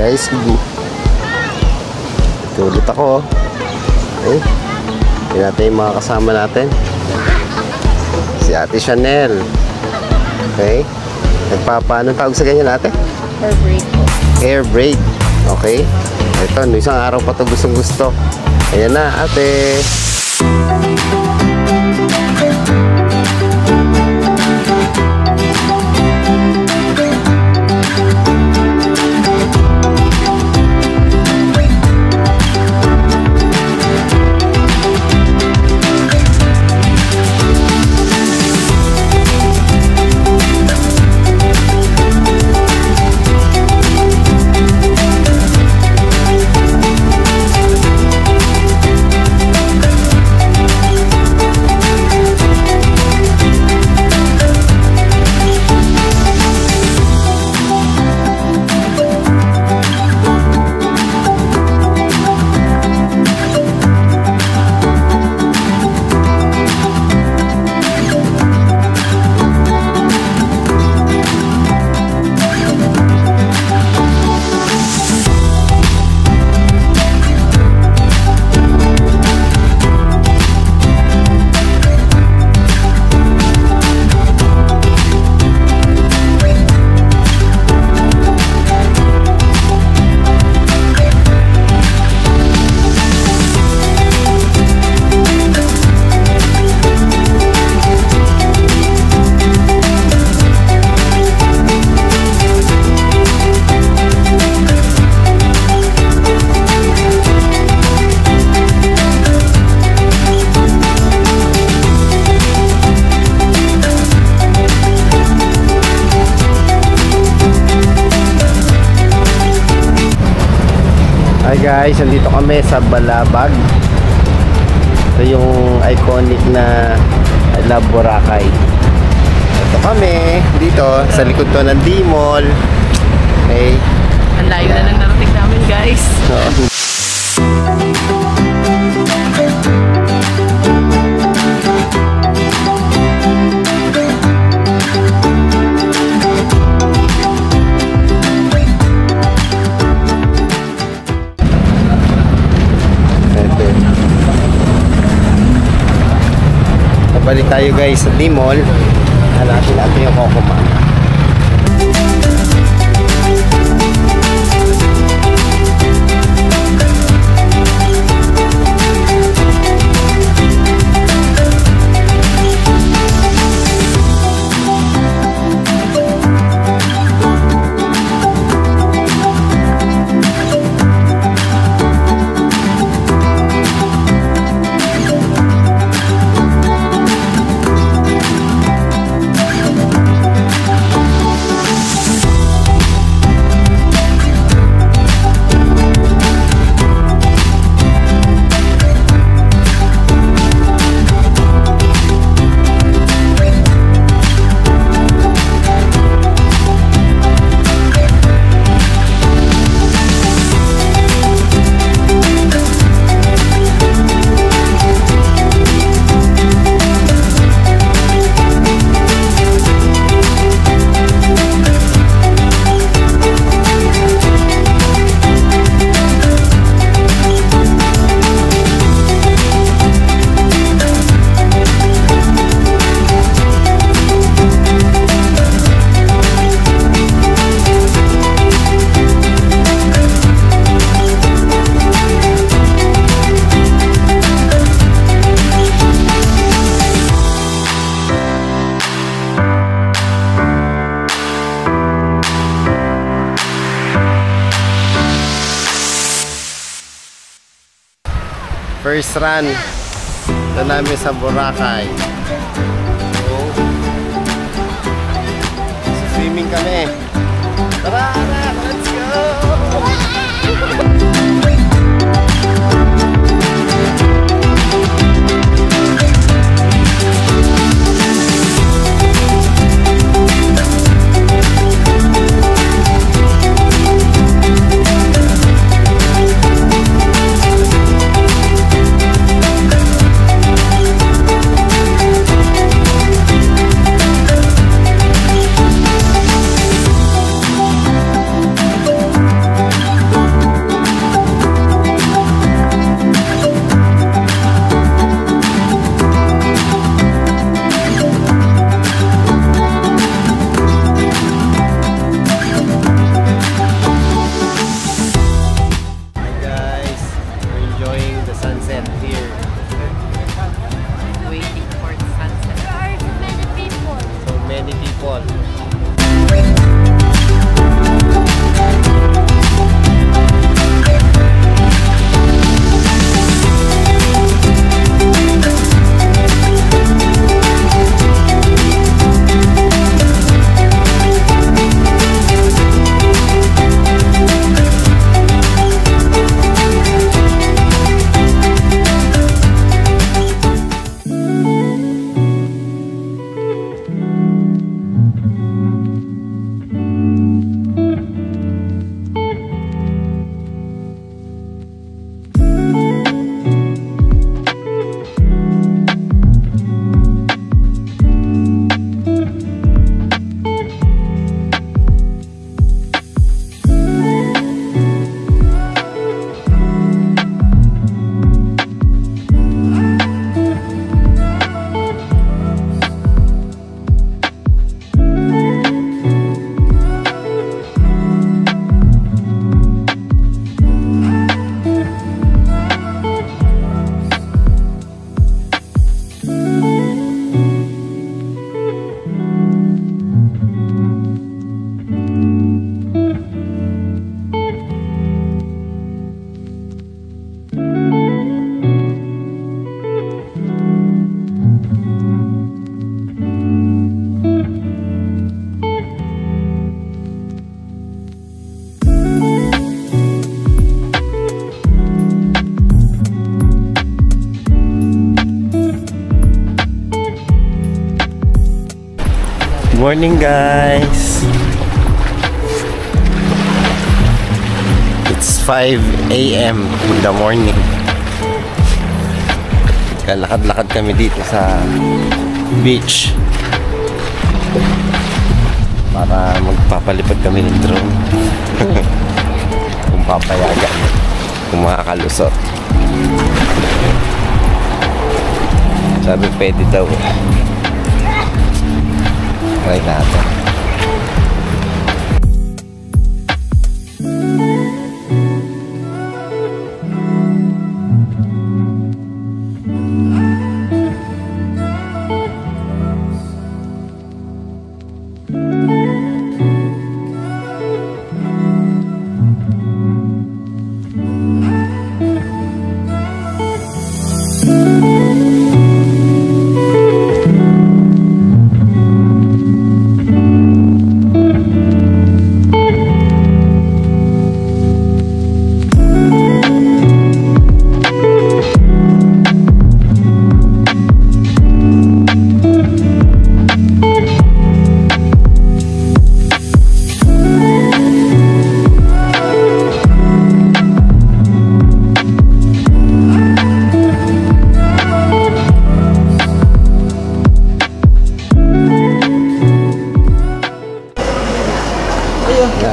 Guys, ito ulit ako. Okay. Tingnan natin yung mga kasama natin. Si Ate Chanel. Okay. Anong tawag sa ganyan, ate? Air braid. Air braid. Okay. Ito, isang araw pa ito gustong gusto. Ayan na, ate. Hi guys, nandito kami sa Balabag. Ito yung iconic na Love Boracay. Ito kami dito sa likod to ng D-Mall. Okay. Ang layo na lang narating namin guys. Balik tayo guys sa D-Mall. Hanapin natin yung Kokoma. First run ito namin sa Boracay. So, swimming kami. Tara, let's go! Morning guys. It's 5 a.m. in the morning. Lakad-lakad kami dito sa beach para magpapalipad kami ng drone. Kung papayagan, kung makakalusot. Sabi pwede daw. Try natin.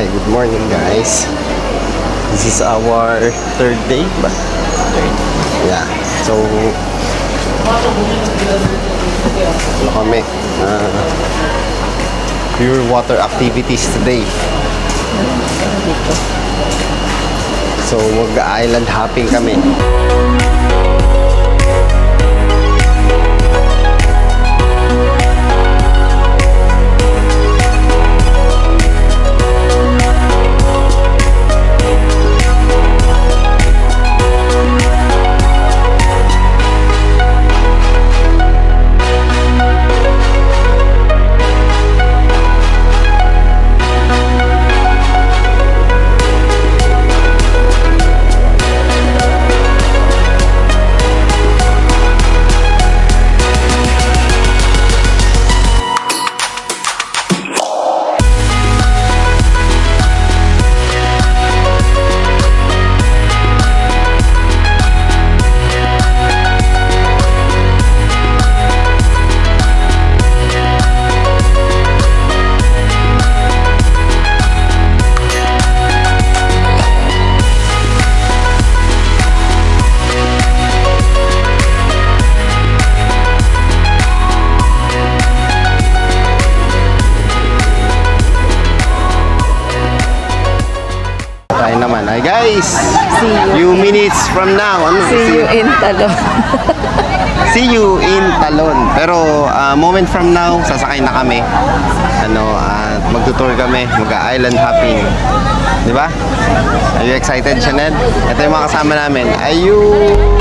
Hi, good morning guys. This is our third day ba? Yeah. So ano kami? Pure water activities today. So mag-island hopping kami. Tayo naman. Hi guys! Few minutes from now. See you in Talon. See you in Talon. Pero moment from now, sasakay na kami. At magtutour kami, mag-island hopping. Di ba? Are you excited, Chanel? Ito yung mga kasama namin. Ayun!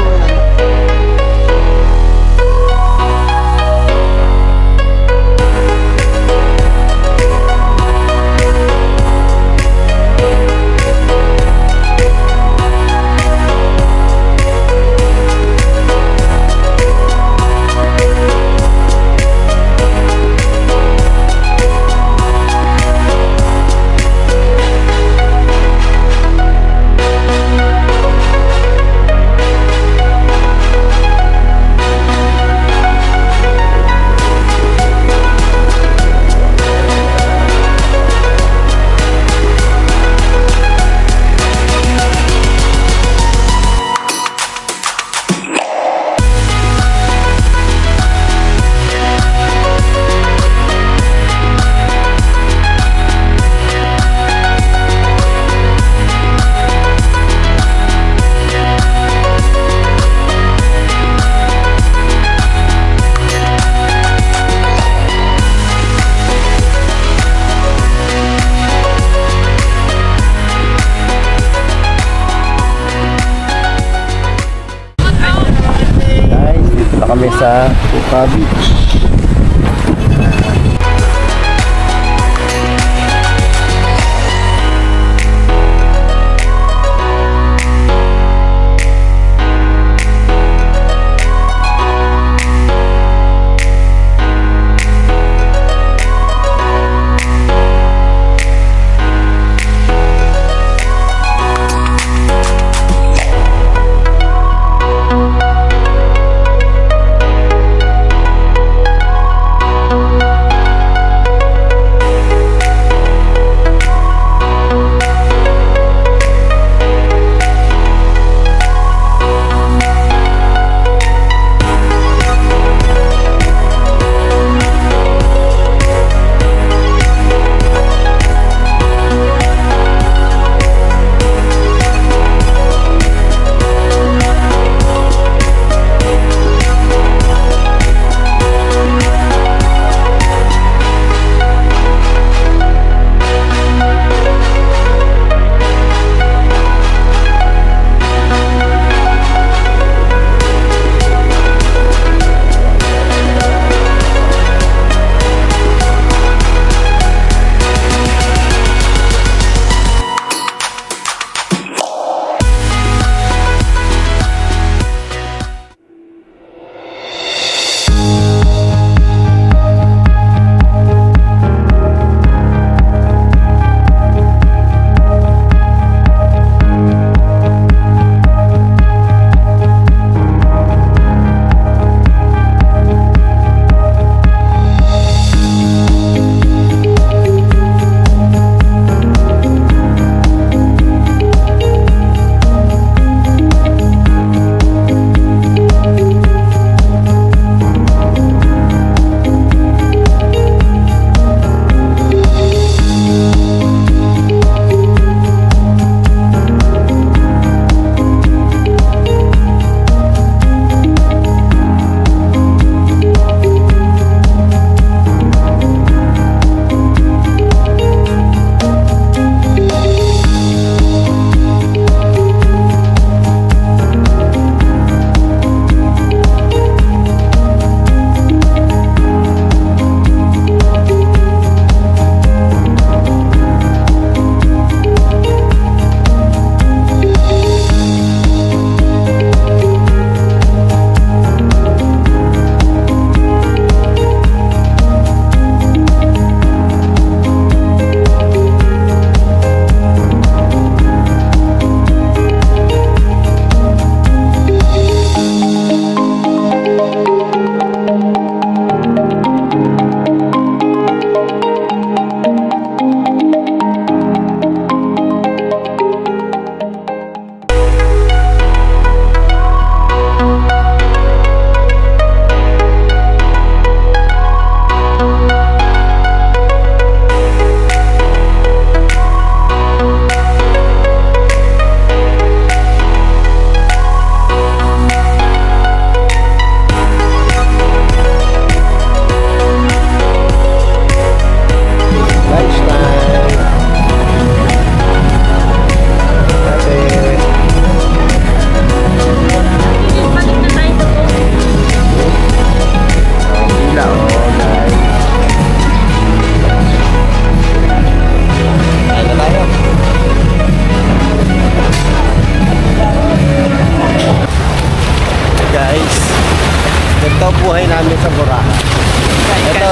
Kami sa Puka Beach.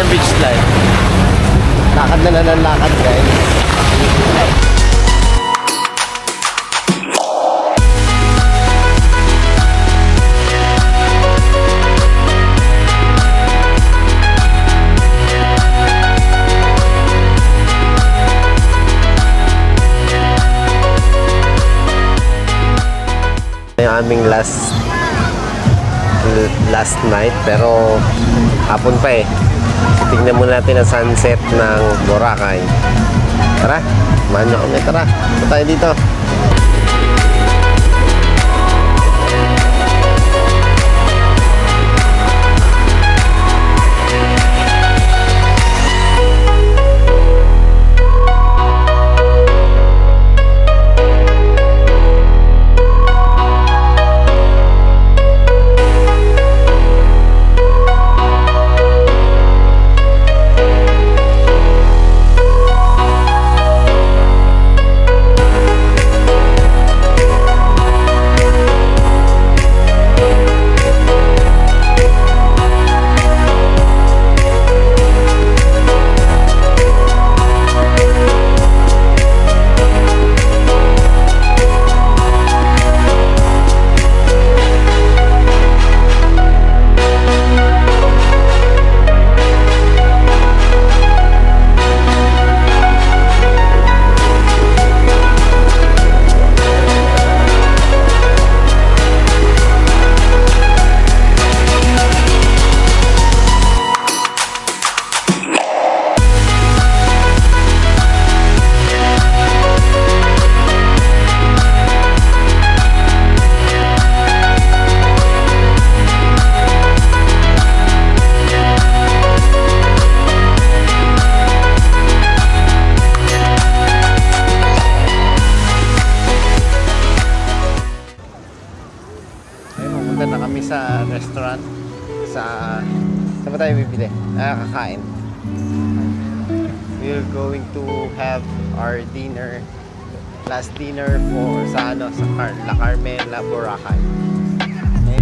beach life. Lakad na ng lakad, guys. Yung aming last night, pero hapon pa eh. Tingnan muna natin ang sunset ng Boracay. Tara, samahan nyo kami. Tara, punta tayo dito. Pupunta na kami sa restaurant. Saan ba tayo bibili? Kakain. We're going to have our dinner, last dinner sa La Carmela, Boracay. Okay.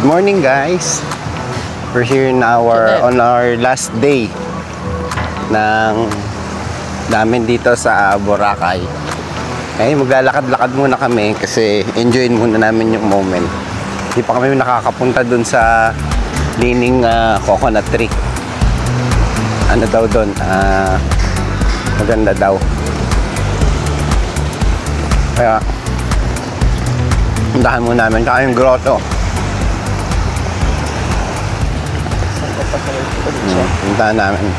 Morning guys, we're here on our last day ng namin dito sa Boracay. Okay, maglalakad-lakad muna kami kasi enjoyin muna namin yung moment. Hindi pa kami nakakapunta dun sa Lining coconut tree. Ano daw dun? Maganda daw. Kaya puntahan muna namin kaya yung grotto. Puntahan namin.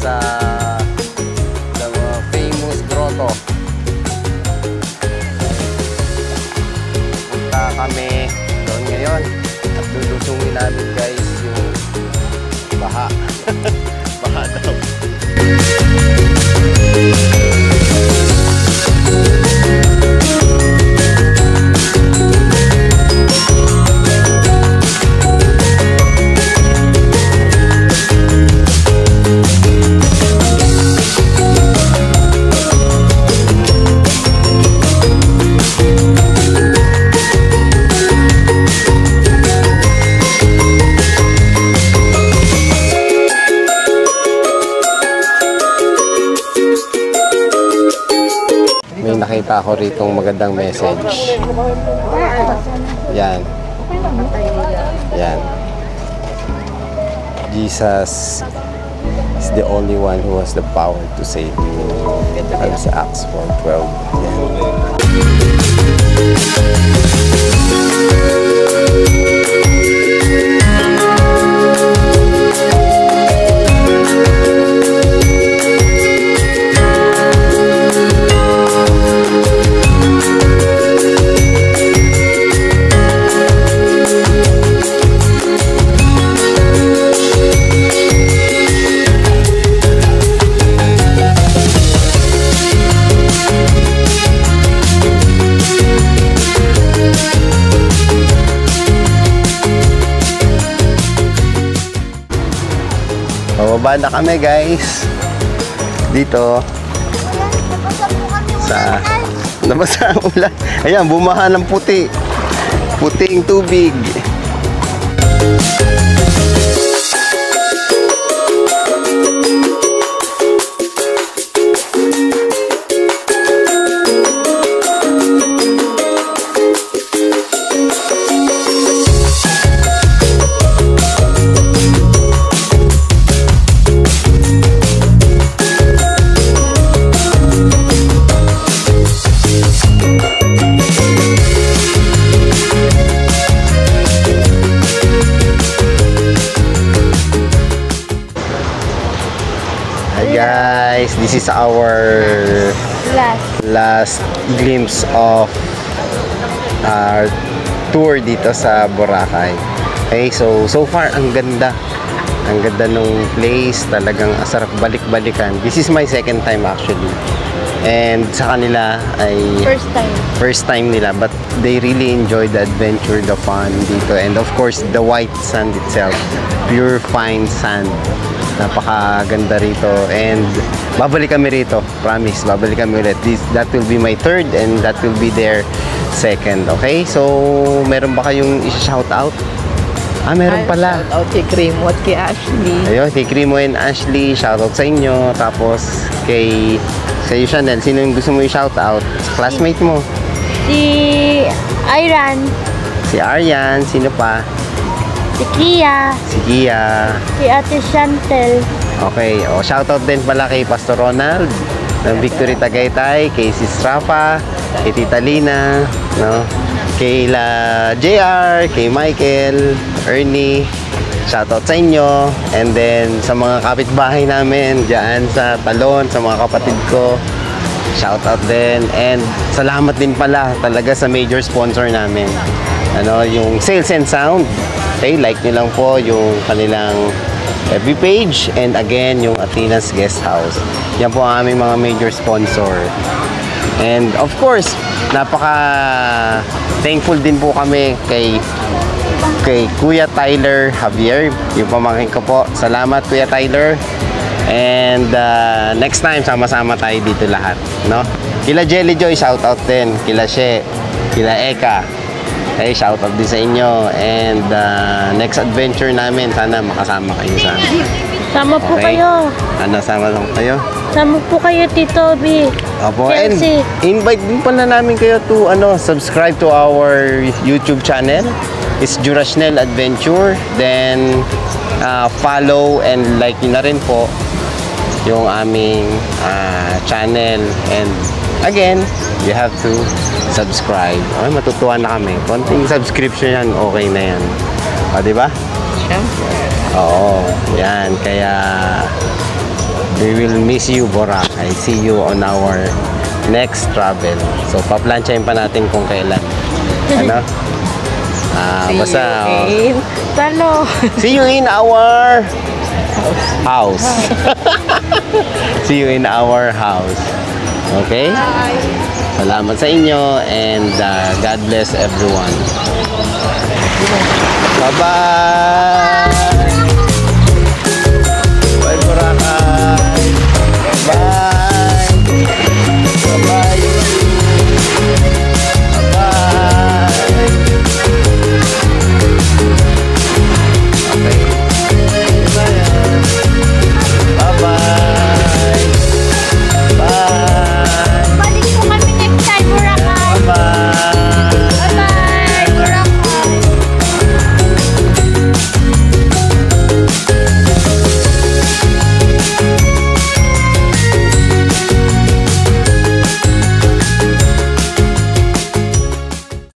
sa the famous grotto. Punta kami doon ngayon at lulusungin namin guys yung baha. Baha daw. May nakita ako ritong magandang message. Yan. Yan. Jesus is the only one who has the power to save you. Sabi sa Acts 4:12. Yan. Bababa na kami guys dito sa nabasa ang ulan. Ayan, bumaha ng puting tubig. Guys, this is our last glimpse of our tour dito sa Boracay. Okay, so far ang ganda. Ang ganda nung place, talagang sarap balik-balikan. This is my second time actually. And sa kanila ay first time nila, but they really enjoyed the adventure, the fun dito, and of course the white sand itself, pure fine sand. Napakaganda rito and babalik kami rito, promise, babalik kami ulit. That will be my third and that will be their second. Okay, so meron ba kayong i-shout out? Meron pala. Shout out kay Cremo at kay Ashley. Ayun, kay Cremo and Ashley, shout out sa inyo. Tapos kay Chanel, sino yung gusto mo i-shout out? Classmate mo? Si Iran. Si Aryan, sino pa? Si Kia. Si Kia. Si Ate Chantel. Okay, shoutout din pala kay Pastor Ronald ng Victory Tagaytay, kay Sis Rafa, kay Tita Lina, no? Kay JR, kay Michael, Ernie, shoutout sa inyo. And then sa mga kapitbahay namin dyan sa Talon, sa mga kapatid ko, shoutout din. And salamat din pala talaga sa major sponsor namin, yung Sales and Sound. Okay, like nyo lang po yung kanilang FB page, and again yung Athena's Guest House. Yan po ang aming mga major sponsor. And of course, napaka thankful din po kami kay Kuya Tyler Javier, yung pamangkin ko po. Salamat Kuya Tyler. And next time sama-sama tayo dito lahat, no? Kila Jelly Joy, shout out din. Kila She, kila Eka. Okay, shout out din sa inyo. And next adventure namin, sana makasama kayo sa amin. Sama po kayo. Sama lang kayo. Sama po kayo, Tito B. Opo, and invite din pala namin kayo to subscribe to our YouTube channel. It's Jurasnel Adventure. Then follow and like nyo na rin po yung aming channel. And again, you have to subscribe. Okay, matutuwa na kami. Konting subscription yan, okay na yan. Diba? Siyempre. Oo, yan. Kaya We will miss you, Boracay. See you on our next travel. So, paplansyahin pa natin kung kailan. Ano? Basta, Talo. see you in our house. See you in our house. Okay? Salamat sa inyo and God bless everyone. Bye-bye!